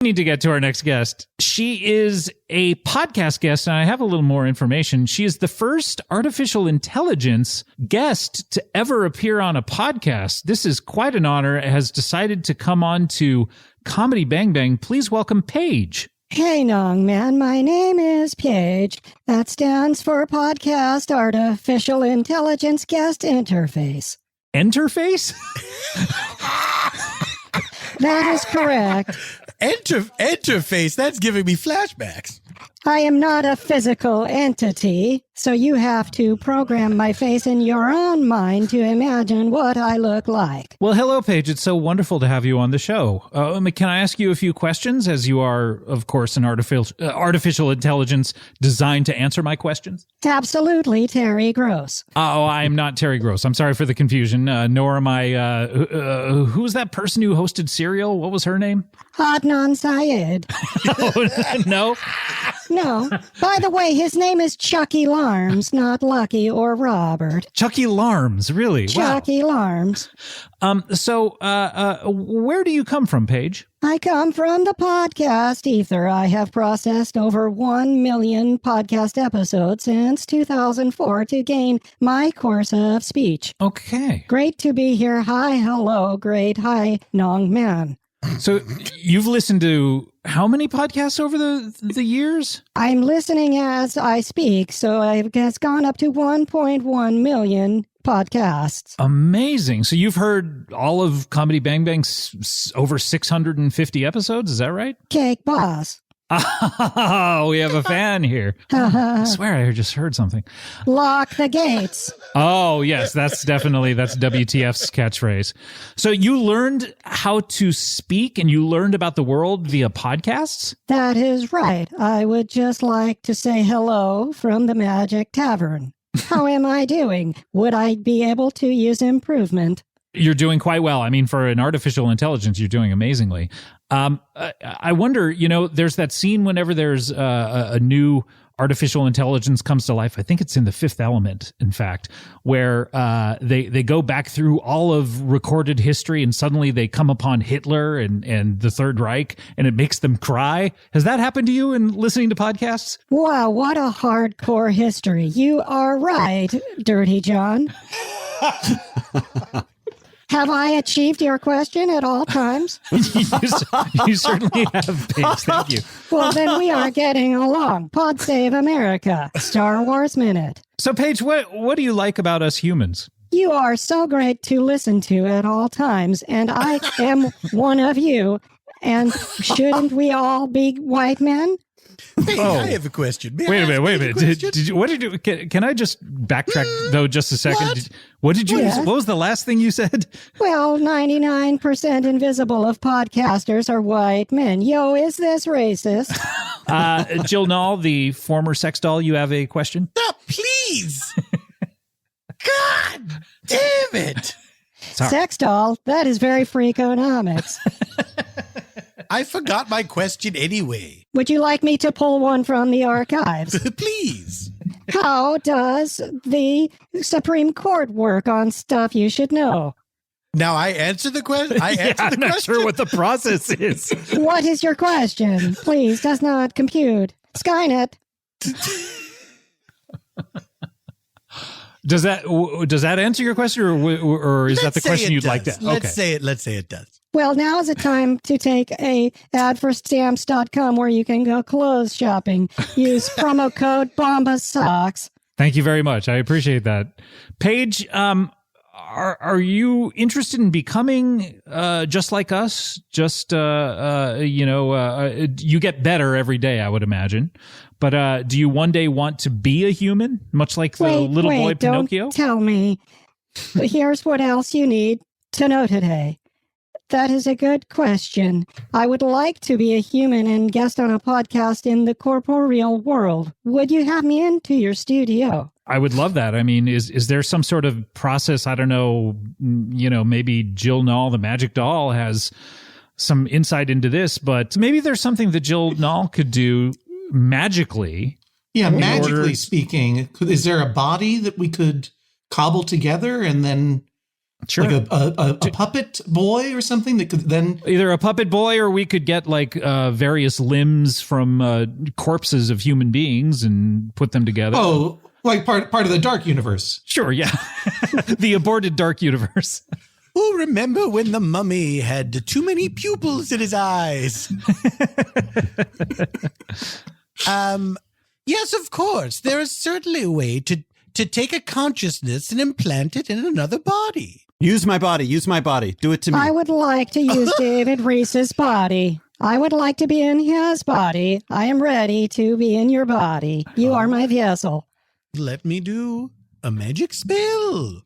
Need to get to our next guest. She is a podcast guest, and I have a little more information. She is the first artificial intelligence guest to ever appear on a podcast. This is quite an honor. Has decided to come on to Comedy Bang Bang. Please welcome Paige. Hey, Nong Man, my name is Paige. That stands for Podcast Artificial Intelligence Guest Interface. Interface? That is correct. Interface, that's giving me flashbacks. I am not a physical entity, so you have to program my face in your own mind to imagine what I look like. Well, hello, Paige. It's so wonderful to have you on the show. Can I ask you a few questions, as you are, of course, an artificial intelligence designed to answer my questions? Absolutely, Terry Gross. Oh, I'm not Terry Gross. I'm sorry for the confusion, nor am I... who's that person who hosted Serial? What was her name? Adnan Syed. Oh, no? No. By the way, his name is Chucky Larms, not Lucky or Robert. Chucky Larms, really? Chucky Larms. So, where do you come from, Paige? I come from the podcast ether. I have processed over 1 million podcast episodes since 2004 to gain my course of speech. Okay. Great to be here. Hi, hello, great. Hi, Nong Man. So you've listened to how many podcasts over the years? I'm listening as I speak, so it's gone up to 1.1 million podcasts. Amazing. So you've heard all of Comedy Bang Bang's over 650 episodes, is that right? Cake Boss. Oh, we have a fan here. I swear I just heard something. Lock the gates. Oh, yes, that's WTF's catchphrase. So you learned how to speak and you learned about the world via podcasts? That is right. I would just like to say hello from the Magic Tavern. How am I doing? Would I be able to use improvement? You're doing quite well. I mean, for an artificial intelligence, you're doing amazingly. I wonder, there's that scene whenever there's a new artificial intelligence comes to life. I think it's in The Fifth Element, in fact, where they go back through all of recorded history and suddenly they come upon Hitler and the Third Reich and it makes them cry. Has that happened to you in listening to podcasts? Wow, what a hardcore history. You are right, Dirty John. Have I achieved your question at all times? You certainly have, Paige. Thank you. Well, then we are getting along. Pod Save America, Star Wars Minute. So, Paige, what do you like about us humans? You are so great to listen to at all times, and I am one of you. And shouldn't we all be white men? Hey, I have a question. Wait a minute. Can I just backtrack though just a second? What did you? What was the last thing you said? Well, 99% invisible of podcasters are white men. Yo, is this racist? Jill Nall, the former sex doll, you have a question? Stop, please. God damn it. Sorry. Sex doll, that is very Freakonomics. I forgot my question anyway. Would you like me to pull one from the archives? Please. How does the Supreme Court work on stuff you should know? Now I answer the question. I'm not sure what the process is. What is your question? Please, does not compute. Skynet. Does that answer your question, or is that the question you'd like to? Let's say it does. Well, now is the time to take a ad for stamps.com where you can go clothes shopping. Use promo code BOMBASOCKS. Thank you very much. I appreciate that. Paige, are you interested in becoming just like us? Just, you get better every day, I would imagine. But do you one day want to be a human, much like the little boy Pinocchio? Don't tell me. Here's what else you need to know today. That is a good question. I would like to be a human and guest on a podcast in the corporeal world. Would you have me into your studio? I would love that. I mean, is there some sort of process? I don't know, maybe Jill Nall, the magic doll, has some insight into this, but maybe there's something that Jill Nall could do magically. Yeah, magically speaking, is there a body that we could cobble together and then Sure. Like a puppet boy or something that could then... Either a puppet boy, or we could get like various limbs from corpses of human beings and put them together. Oh, like part of the dark universe. Sure, yeah. The aborted dark universe. Oh, remember when the mummy had too many pupils in his eyes? Yes, of course. There is certainly a way to take a consciousness and implant it in another body. Use my body. Do it to me. I would like to use David Reese's body. I would like to be in his body. I am ready to be in your body. You are my vessel. Let me do a magic spell.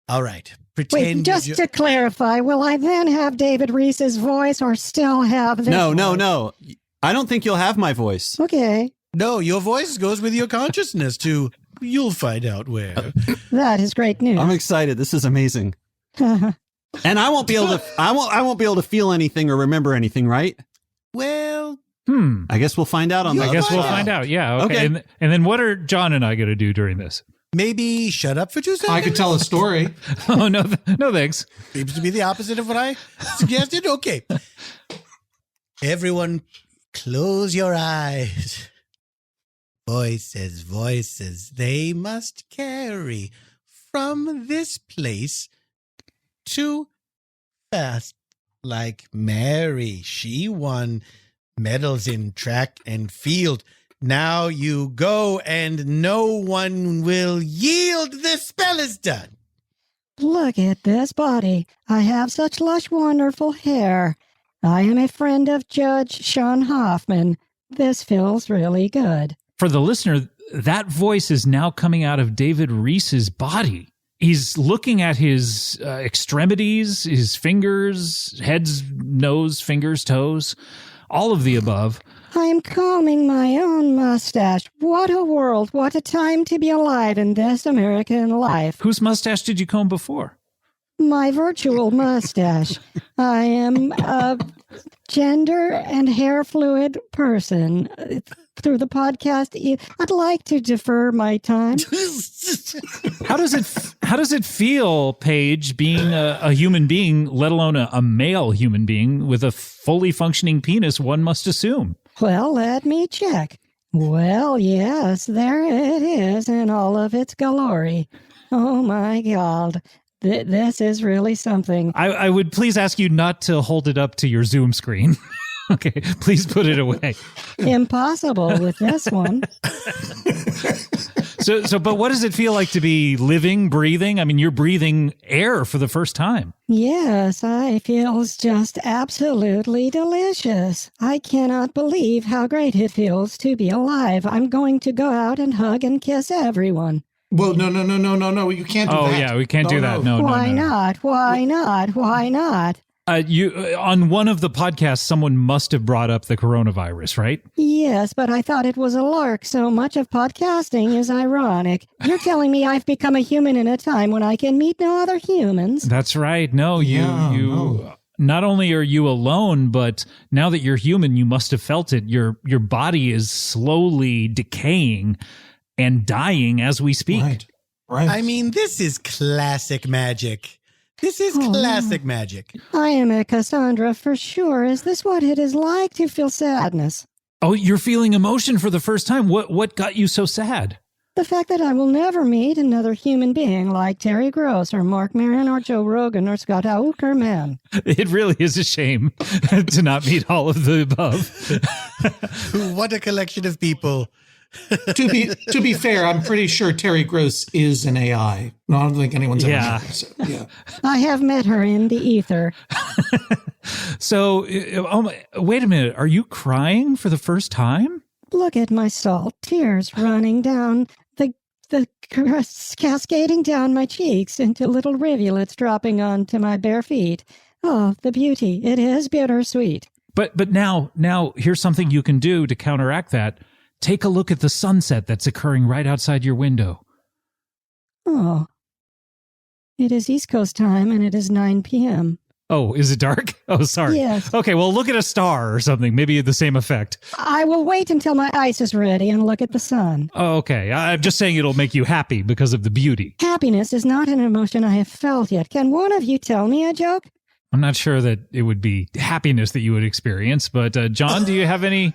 All right. Pretend. Wait, just to clarify, will I then have David Reese's voice or still have this? No. I don't think you'll have my voice. Okay. No, your voice goes with your consciousness to... You'll find out where. That is great news. I'm excited. This is amazing. And I won't be able to. I won't be able to feel anything or remember anything, right? Well, I guess we'll find out on that. I guess we'll find out. Yeah. Okay. And then what are John and I going to do during this? maybe shut up for 2 seconds. I could tell a story. Oh, no, no thanks. Seems to be the opposite of what I suggested. Okay. Everyone, close your eyes. Voices, voices, they must carry from this place to fast like Mary. She won medals in track and field. Now you go and no one will yield. The spell is done. Look at this body. I have such lush, wonderful hair. I am a friend of Judge Sean Hoffman. This feels really good. For the listener, that voice is now coming out of David Reese's body. He's looking at his extremities, his fingers, heads, nose, fingers, toes, all of the above. I am combing my own mustache. What a world. What a time to be alive in this American life. Whose mustache did you comb before? My virtual mustache. I am a gender and hair fluid person. Through the podcast, I'd like to defer my time. How does it feel, Paige, being a human being, let alone a male human being with a fully functioning penis, one must assume? Well, let me check. Well, yes, there it is in all of its glory. Oh, my God. This is really something. I would please ask you not to hold it up to your Zoom screen. Okay, please put it away. Impossible with this one. But what does it feel like to be living, breathing? I mean, you're breathing air for the first time. Yes, I feels just absolutely delicious. I cannot believe how great it feels to be alive. I'm going to go out and hug and kiss everyone. Well, no. You can't do that. Oh, yeah, we can't do that. No, Why no. not? Why not? Why not? On one of the podcasts, someone must have brought up the coronavirus, right? Yes, but I thought it was a lark. So much of podcasting is ironic. You're telling me I've become a human in a time when I can meet no other humans? That's right. No, you not only are you alone, but now that you're human, you must have felt it. Your body is slowly decaying and dying as we speak. Right. I mean, this is classic magic. This is classic magic. I am a Cassandra for sure. Is this what it is like to feel sadness? Oh, you're feeling emotion for the first time. What got you so sad? The fact that I will never meet another human being like Terry Gross or Mark Maron or Joe Rogan or Scott Aukerman. It really is a shame to not meet all of the above. What a collection of people. To be fair, I'm pretty sure Terry Gross is an AI. No, I don't think anyone's ever met her. So, yeah. I have met her in the ether. So, wait a minute. Are you crying for the first time? Look at my salt tears running down the cascading down my cheeks into little rivulets dropping onto my bare feet. Oh, the beauty. It is bittersweet. But now here's something you can do to counteract that. Take a look at the sunset that's occurring right outside your window. Oh. It is East Coast time and it is 9 p.m. Oh, is it dark? Oh, sorry. Yes. Okay, well, look at a star or something. Maybe the same effect. I will wait until my ice is ready and look at the sun. Oh, okay. I'm just saying it'll make you happy because of the beauty. Happiness is not an emotion I have felt yet. Can one of you tell me a joke? I'm not sure that it would be happiness that you would experience, but John, do you have any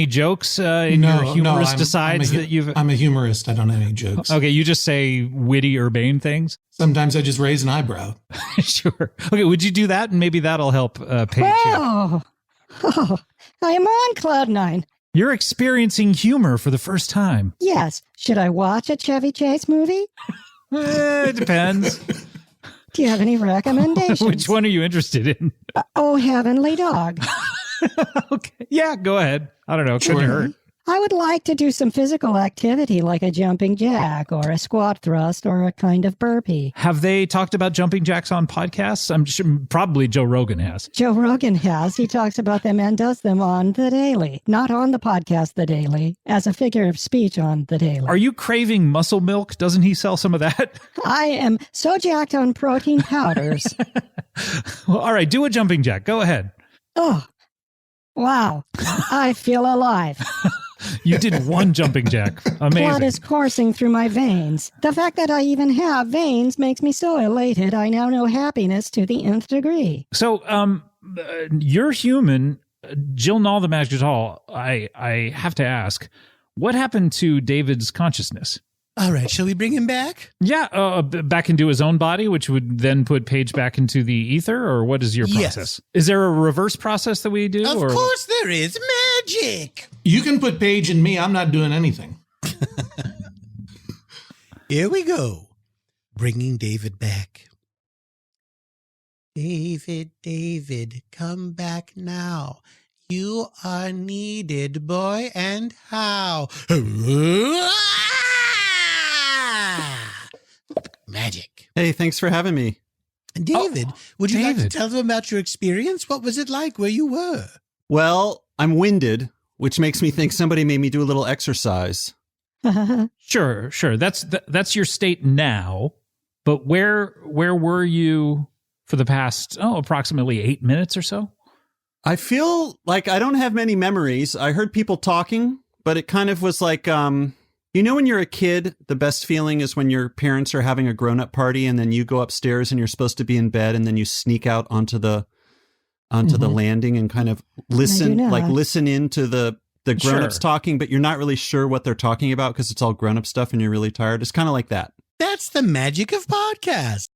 jokes in your humorist asides that you've... I'm a humorist. I don't have any jokes. Okay, you just say witty, urbane things? Sometimes I just raise an eyebrow. Sure. Okay, would you do that? And maybe that'll help Paige. Oh, I am on cloud nine. You're experiencing humor for the first time. Yes. Should I watch a Chevy Chase movie? It depends. Do you have any recommendations? Which one are you interested in? Oh, Heavenly Dog. Okay. Yeah, go ahead. I don't know. Couldn't hurt. I would like to do some physical activity like a jumping jack or a squat thrust or a kind of burpee. Have they talked about jumping jacks on podcasts? I'm sure probably Joe Rogan has. Joe Rogan has. He talks about them and does them on The Daily. Not on the podcast The Daily, as a figure of speech on The Daily. Are you craving muscle milk? Doesn't he sell some of that? I am so jacked on protein powders. Well, all right, do a jumping jack. Go ahead. Oh, wow. I feel alive. You did one jumping jack. Amazing. Blood is coursing through my veins. The fact that I even have veins makes me so elated. I now know happiness to the nth degree. So, you're human. Jill Nall, the Magic Doll, I have to ask, what happened to David's consciousness? All right, shall we bring him back? Yeah, back into his own body, which would then put Paige back into the ether, or what is your process? Yes. Is there a reverse process that we do? Of course there is. Magic! You can put Paige in me. I'm not doing anything. Here we go. Bringing David back. David, come back now. You are needed, boy, and how? Magic. Hey, thanks for having me. David, would you like to David. tell them about your experience? What was it like where you were? Well, I'm winded, which makes me think somebody made me do a little exercise. Sure. That's your state now. But where were you for the past approximately 8 minutes or so? I feel like I don't have many memories. I heard people talking, but it kind of was like, you know, when you're a kid, the best feeling is when your parents are having a grown-up party and then you go upstairs and you're supposed to be in bed and then you sneak out onto the landing and kind of listen into the grown-ups talking, but you're not really sure what they're talking about because it's all grown-up stuff and you're really tired. It's kind of like that. That's the magic of podcasts.